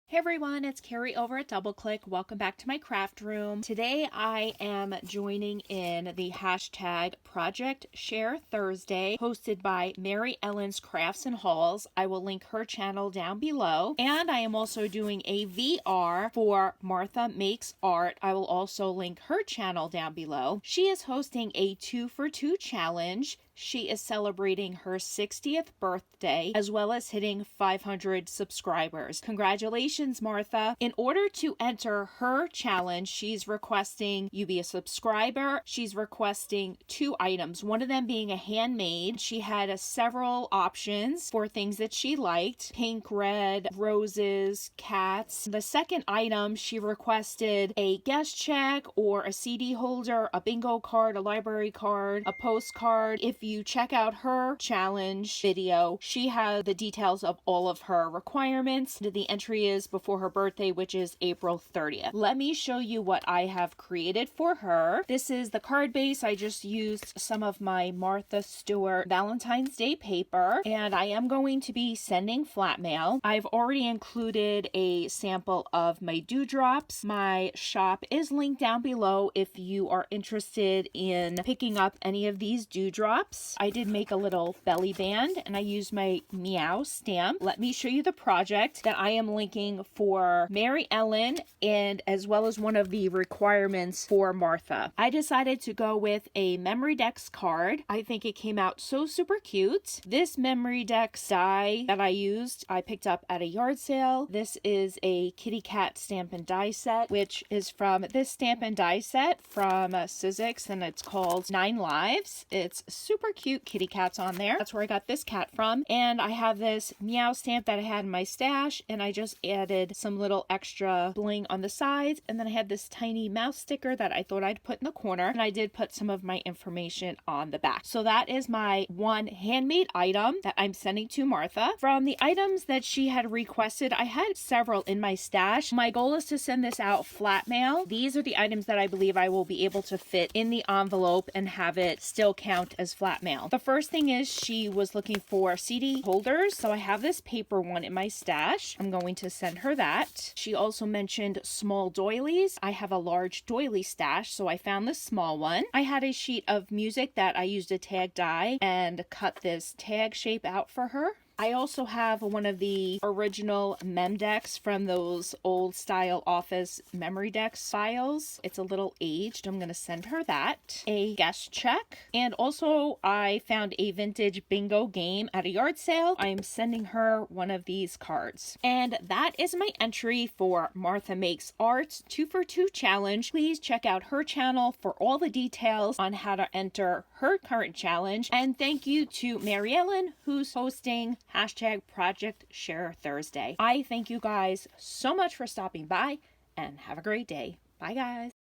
Hey everyone, it's Carrie over at DoubleClick. Welcome back to my craft room. Today I am joining in the hashtag Project Share Thursday hosted by Mary Ellen's Crafts and Hauls. I will link her channel down below. And I am also doing a VR for Martha Makes Art. I will also link her channel down below. She is hosting a 2-for-2 challenge. She is celebrating her 60th birthday as well as hitting 500 subscribers. Congratulations, Martha. In order to enter her challenge, she's requesting you be a subscriber. She's requesting 2 items, one of them being a handmade. She had several options for things that she liked: pink, red, roses, cats. The second item, she requested a guest check or a CD holder, a bingo card, a library card, a postcard. If you check out her challenge video, she has the details of all of her requirements. The entry is before her birthday, which is April 30th. Let me show you what I have created for her. This is the card base. I just used some of my Martha Stewart Valentine's Day paper, and I am going to be sending flat mail. I've already included a sample of my dewdrops. My shop is linked down below if you are interested in picking up any of these dewdrops. I did make a little belly band and I used my Meow stamp. Let me show you the project that I am linking for Mary Ellen and as well as one of the requirements for Martha. I decided to go with a MemDex card. I think it came out so super cute. This MemDex die that I used, I picked up at a yard sale. This is a kitty cat stamp and die set, which is from this stamp and die set from Sizzix, and it's called 9 Lives. It's super cute kitty cats on there. That's where I got this cat from. And I have this Meow stamp that I had in my stash, and I just added some little extra bling on the sides. And then I had this tiny mouse sticker that I thought I'd put in the corner, and I did put some of my information on the back. So that is my one handmade item that I'm sending to Martha. From the items that she had requested, I had several in my stash. My goal is to send this out flat mail. These are the items that I believe I will be able to fit in the envelope and have it still count as flat mail. The first thing is she was looking for CD holders, so I have this paper one in my stash. I'm going to send her that. She also mentioned small doilies. I have a large doily stash, so I found this small one. I had a sheet of music that I used a tag die and cut this tag shape out for her. I also have one of the original MemDex from those old style office MemDex files. It's a little aged. I'm going to send her that. A guest check. And also I found a vintage bingo game at a yard sale. I'm sending her one of these cards. And that is my entry for Martha Makes Art 2-for-2 challenge. Please check out her channel for all the details on how to enter her current challenge. And thank you to Mary Ellen, who's hosting hashtag Project Share Thursday. I thank you guys so much for stopping by and have a great day. Bye guys.